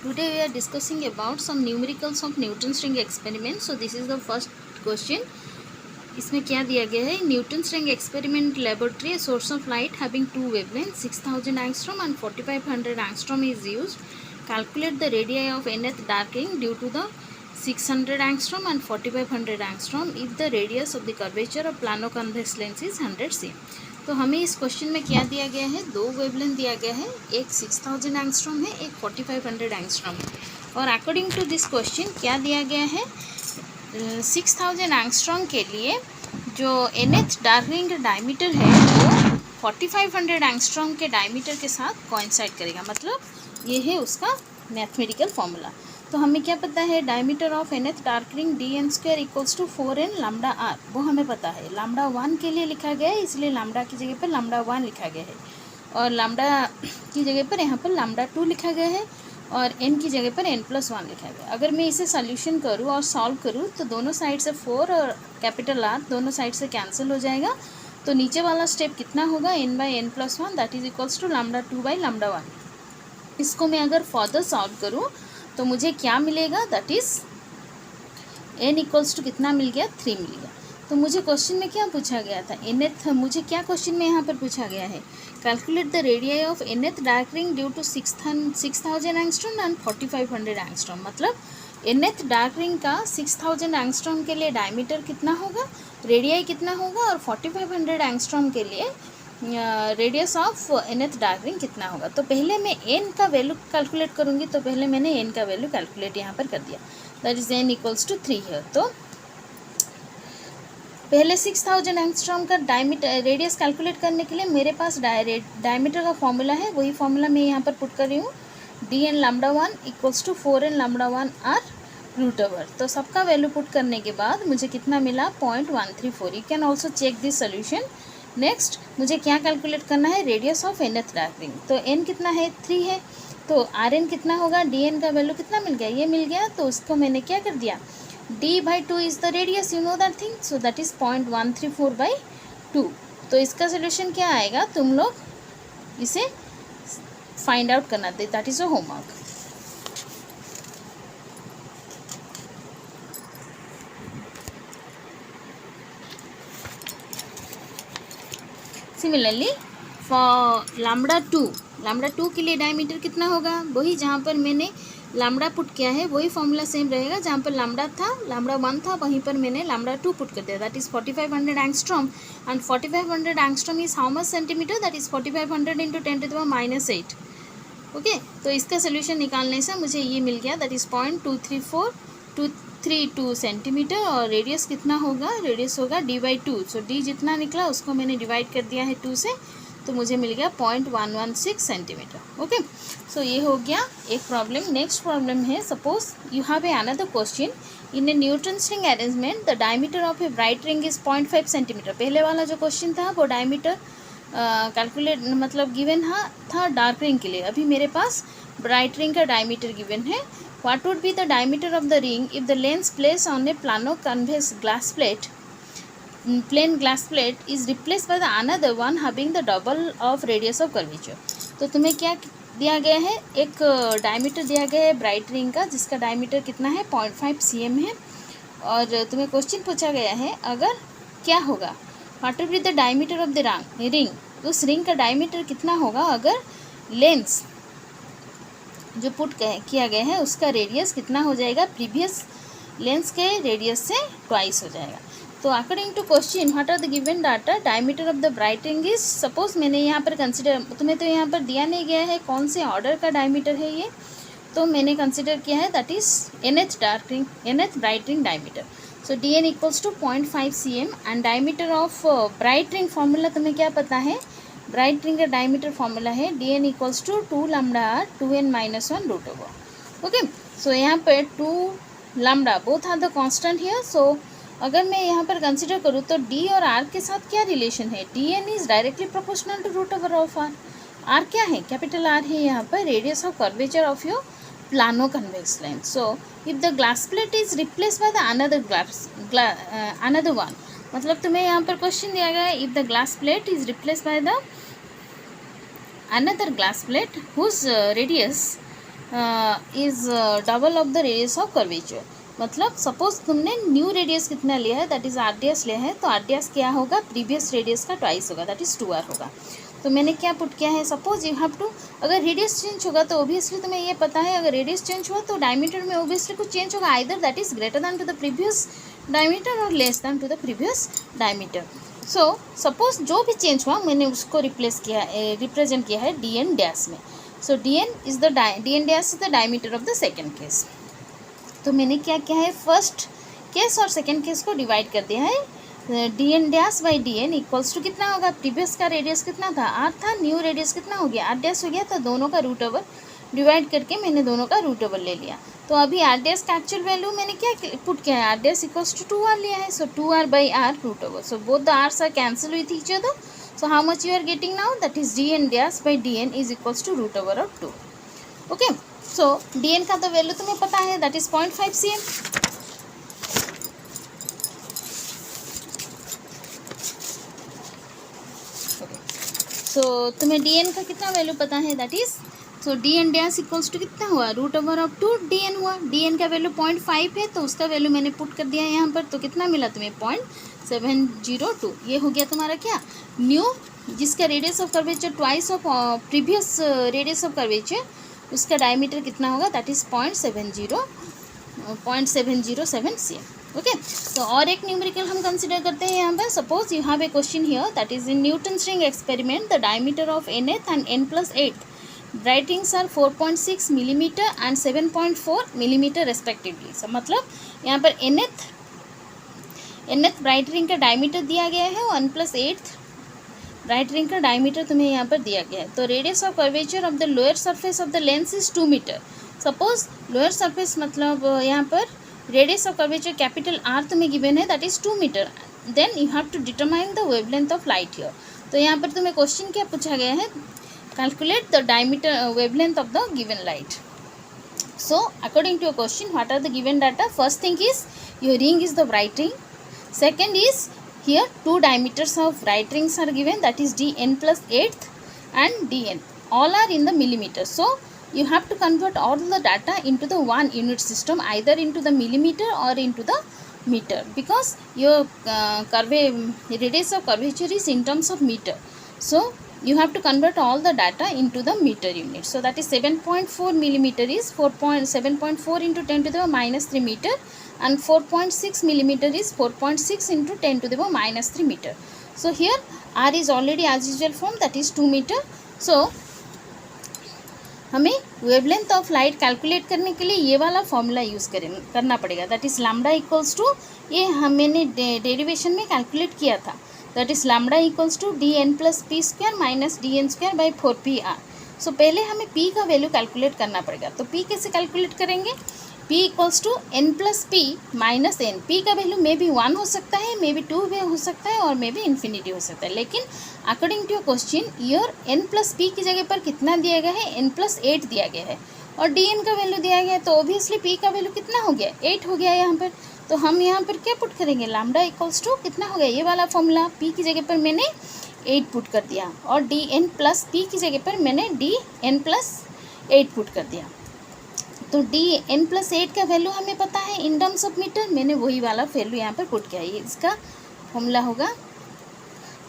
Today we are discussing about some numericals of Newton's ring experiment. So this is the first question. इसमें क्या दिया गया है? Newton's ring experiment laboratory, a source of light having two wavelengths 6000 angstrom and 4500 angstrom is used. Calculate the radii of nth dark ring due to the 600 angstrom and 4500 angstrom if the radius of the curvature of plano convex lens is 100 cm. तो हमें इस question में क्या दिया गया है? दो wavelength दिया गया है, एक 6000 एंगस्ट्रॉम है, एक 4500 एंगस्ट्रॉम है। और अकॉर्डिंग टू दिस क्वेश्चन क्या दिया गया है? 6000 एंगस्ट्रॉम के लिए जो nth डार्क रिंग का डायमीटर है वो 4500 एंगस्ट्रॉम के डायमीटर के साथ कोइंसाइड करेगा। मतलब ये है उसका मैथमेटिकल फॉर्मूला। तो हमें क्या पता है? Diameter of nth dark ring dn² equals to 4n lambda R, वो हमें पता है। लैम्डा 1 के लिए लिखा गया है, इसलिए लैम्डा की जगह पर लैम्डा 1 लिखा गया है, और लैम्डा की जगह पर यहाँ पर लैम्डा 2 लिखा गया है, और n की जगह पर n+1 लिखा गया है। अगर मैं इसे सॉल्यूशन करूँ और सॉल्व करूँ तो दोनों साइड से 4 और कैपिटल R दोनों साइड से कैंसिल हो जाएगा। तो नीचे वाला स्टेप कितना होगा? n/n+1 that is equals to lambda 2 by lambda 1। इसको मैं अगर फर्दर सॉल्व करूँ तो मुझे क्या मिलेगा? That is n equals to कितना मिल गया? 3 मिल गया। तो मुझे क्वेश्चन में क्या पूछा गया था? nth मुझे क्या क्वेश्चन में यहाँ पर पूछा गया है? Calculate the radii of nth dark ring due to 6000 angstrom and 4500 angstrom. मतलब nth डार्क रिंग का 6000 एंगस्ट्रॉम के लिए डायमीटर कितना होगा, रेडियाई कितना होगा, और 4500 एंगस्ट्रॉम के लिए radius of nth dark ring कितना होगा। तो पहले मैं n का वैल्यू कैलकुलेट करूँगी, तो पहले मैंने n का वैल्यू कैलकुलेट यहाँ पर कर दिया, that is n equals to 3 है। तो पहले 6000 एंगस्ट्रॉम का डायमीटर रेडियस कैलकुलेट करने के लिए मेरे पास डायमीटर का फॉर्मूला है, वही फॉर्मूला मैं यहाँ पर पुट कर रही हूँ। dn lambda 1 equals to 4n lambda 1 R √। तो सबका वैल्यू पुट करने के बाद मुझे कितना मिला? 0.134। You can also check this solution. Next मुझे क्या कैलकुलेट करना है? Radius of nth dark ring. तो n कितना है? 3 है। तो Rn कितना होगा? dn का वैल्यू कितना मिल गया? ये मिल गया। तो उसको मैंने क्या कर दिया? d/2 is the radius, you know that thing, so that is 0.134/2। तो इसका सोल्यूशन क्या आएगा? तुम लोग इसे फाइंड आउट करना दे, that is a homework. Similarly for lambda 2 के लिए डायमीटर कितना होगा? वही जहाँ पर मैंने लैम्डा पुट किया है वही फॉर्मूला सेम रहेगा। जहाँ पर लैम्डा 1 था वहीं पर मैंने लैम्डा 2 पुट कर दिया, that is 4500 angstrom. And 4500 angstrom is how much centimetre? That is 4500 into 10⁻⁸ okay. तो इसका सोल्यूशन निकालने से मुझे ये मिल गया, दैट इज़ 0.23432 सेंटीमीटर। और रेडियस कितना होगा? रेडियस होगा d/2। सो d जितना निकला उसको मैंने डिवाइड कर दिया है 2 से, तो मुझे मिल गया 0.116 सेंटीमीटर। ओके, सो ये हो गया एक प्रॉब्लम। नेक्स्ट प्रॉब्लम है, suppose you have a another question in A Newton's ring arrangement the diameter of a bright ring is 0.5 centimetre. पहले वाला जो क्वेश्चन था वो डायमीटर कैलकुलेट मतलब गिवन था डार्क रिंग के लिए। अभी मेरे पास ब्राइट रिंग का डायमीटर गिवन है। What would be the diameter of the ring if the lens place on A plano convex glass plate plain glass plate is replaced by the another one having the double of radius of curvature। तो तुम्हें क्या दिया गया है? एक diameter दिया गया है ब्राइट रिंग का, जिसका डायमीटर कितना है? 0.5 cm है। और तुम्हें क्वेश्चन पूछा गया है अगर क्या होगा, what will be the diameter of the ring, उस रिंग का डायमीटर कितना होगा अगर लेंस जो पुट किया गया है उसका रेडियस कितना हो जाएगा? प्रीवियस लेंस के रेडियस से ट्वाइस हो जाएगा। तो according to question what are the given data, diameter of the bright ring is, suppose मैंने यहाँ पर कंसिडर, तुम्हें तो यहाँ पर दिया नहीं गया है कौन से ऑर्डर का डायमीटर है ये, तो मैंने कंसिडर किया है that is nth dark ring, nth bright ring diameter. So dn equals to 0.5 cm and diameter of bright ring formula तुम्हें क्या पता है? ब्राइट रिंग का डायमीटर फॉर्मूला है dn इक्वल्स टू 2 लैम्डा r 2n-1 √। ओके, सो यहाँ पर 2 lambda both are the constant here. So अगर मैं यहाँ पर कंसिडर करूँ तो d और r के साथ क्या रिलेशन है? dn is directly proportional to √over of r। r क्या है? कैपिटल R है यहाँ पर, radius of curvature of your plano convex lens. So if the glass plate is replace by the another one, मतलब तुम्हें यहाँ पर क्वेश्चन दिया गया है if the glass plate is replace by the another glass plate whose radius is double of the radius of curvature. मतलब suppose तुमने new radius कितना लिया है, दैट इज RDS लिया है, तो RDS क्या होगा, प्रीवियस रेडियस का ट्वाइस होगा, दैट इज 2R होगा। तो मैंने क्या पुट किया है, सपोज यू हैव टू, अगर रेडियस चेंज होगा तो ओबियसली तुम्हें ये पता है, अगर रेडियस चेंज हुआ तो डायमीटर में ओबियसली कुछ चेंज होगा, either that is greater than to the previous diameter और less than to the previous diameter. So suppose जो भी चेंज हुआ मैंने उसको रिप्रेजेंट किया है DN डैश में। So DN dash is the diameter of the second case. तो मैंने क्या किया है, फर्स्ट केस और सेकेंड केस को डिवाइड कर दिया है। DN dash by DN equals to कितना होगा, प्रीवियस का रेडियस कितना था, R था, न्यू रेडियस कितना हो गया, R डैश हो गया, तो दोनों का रूट ओवर डिवाइड करके मैंने दोनों का रूट ओवर ले लिया। तो अभी R डैश का एक्चुअल वैल्यू मैंने क्या पुट किया है, R dash equals to 2R लिया है। So 2R by R root over, so both the R's are cancel with each other. So how much you are getting now, that is DN dash by DN is equals to root over of 2। Okay, so DN का तो value तुम्हें पता है, that is 0.5 cm। सो तुम्हें DN का कितना value पता है, that is, so DN dash equals to कितना हुआ, रूट ओवर ऑफ 2 DN हुआ। DN का वैल्यू 0.5 है, तो उसका वैल्यू मैंने पुट कर दिया है यहाँ पर, तो कितना मिला तुम्हें, 0.702। ये हो गया तुम्हारा क्या, न्यू, जिसका radius of curvature twice of previous radius of curvature, उसका डायमीटर कितना होगा, दैट इज 0.707 cm। ओके, तो और एक न्यूमेरिकल हम कंसिडर करते हैं यहाँ पर। Suppose you have a question here, that is in Newton's ring experiment the diameter of nth and n+8 bright rings are 4.6 millimetre and 7.4 millimetre respectively. सब मतलब यहाँ पर nth ब्राइट रिंग का डायमीटर दिया गया है और n+8 ब्राइट रिंग का डायमीटर तुम्हें यहाँ पर दिया गया है। तो radius of curvature of the lower surface of the lens is 2 metre. Suppose lower surface मतलब यहाँ पर radius of curvature capital R तुम्हें गिवन है, that is 2 metre. Then you have to determine the wavelength of light here. तो यहाँ पर तुम्हें question क्या पूछा गया है, calculate the diameter wavelength of the given light. So according to your question, what are the given data? First thing is your ring is the bright ring. Second is here 2 diameters of bright rings are given, that is DN+8 and DN, all are in the millimeter. So you have to convert all the data into the one unit system, either into the millimeter or into the meter, because your radius of curvature is in terms of meter. So you have to convert all the data into the meter unit. So that is 7.4 millimeter is 7.4 into 10 to the minus 3 meter, and 4.6 millimeter is 4.6 into 10 to the minus 3 meter. So here R is already as usual form, that is 2 meter. So हमें wavelength of light calculate करने के लिए ये वाला formula use करना पड़ेगा, that is lambda equals to, ये मैंने डेरिवेशन में कैलकुलेट किया था, that is lambda equals to DN+P² minus DN² by 4PR। सो पहले हमें P का वैल्यू कैलकुलेट करना पड़ेगा। तो P कैसे कैलकुलेट करेंगे, P equals to N+P minus N। P का वैल्यू मे बी 1 हो सकता है, मे बी 2 भी हो सकता है, और मे बी इन्फिनिटी हो सकता है, लेकिन according to your question your N+P की जगह पर कितना दिया गया है, N+8 दिया गया है, और DN का वैल्यू दिया गया है, तो ओबियसली P का वैल्यू कितना हो गया, 8 हो गया यहाँ पर। तो हम यहाँ पर क्या पुट करेंगे, लैम्डा इक्वल्स टू कितना हो गया, ये वाला फॉर्मूला, P की जगह पर मैंने 8 पुट कर दिया, और DN+P की जगह पर मैंने DN+8 पुट कर दिया। तो DN+8 का वैल्यू हमें पता है इन टर्म्स ऑफ मीटर, मैंने वही वाला वैल्यू यहाँ पर पुट किया है, ये इसका फॉर्मूला होगा,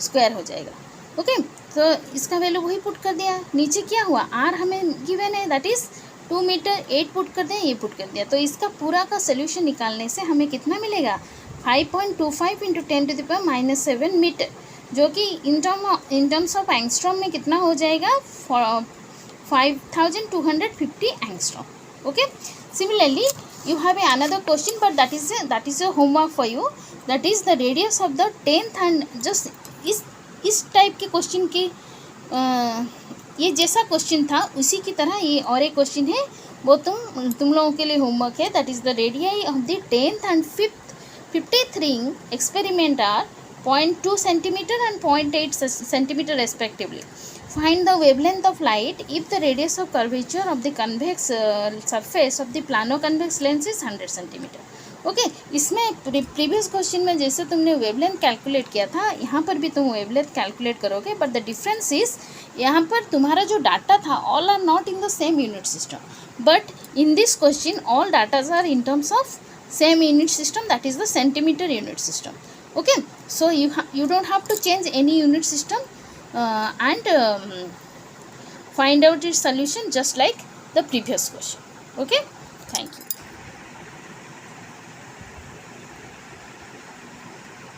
स्क्वायर हो जाएगा। ओके, तो इसका वैल्यू वही पुट कर दिया। नीचे क्या हुआ, R हमें गिवन है, दैट इज़ 2 मीटर, 8 पुट कर दिया, ये पुट कर दिया। तो इसका पूरा का सोल्यूशन निकालने से हमें कितना मिलेगा, 5.25 into 10 to the power minus 7 metre, जो कि इन टर्म्स ऑफ एंगस्ट्रॉम में कितना हो जाएगा, 5250 angstrom. Okay, similarly you have another question, but that is a homework for you, that is the radius of the 10th and just इस type के question के ये जैसा क्वेश्चन था उसी की तरह ये और एक क्वेश्चन है, वो तुम लोगों के लिए होमवर्क है, that is the radii of the 10th and 50th ring experiment are 0.2 centimeter and 0.8 centimeter respectively. Find the wavelength of light if the radius of curvature of the convex surface of the plano convex lens is 100 centimeter. Okay इसमें previous question में जैसे तुमने wavelength calculate किया था, यहाँ पर भी तुम वेवलेंथ कैलकुलेट करोगे, बट द डिफरेंस इज यहाँ पर तुम्हारा जो डाटा था all are not in the same unit system, but in this question all datas are in terms of same unit system, that is the centimeter unit system. Okay, so you don't have to change any unit system and find out its solution just like the previous question. Okay, thank you.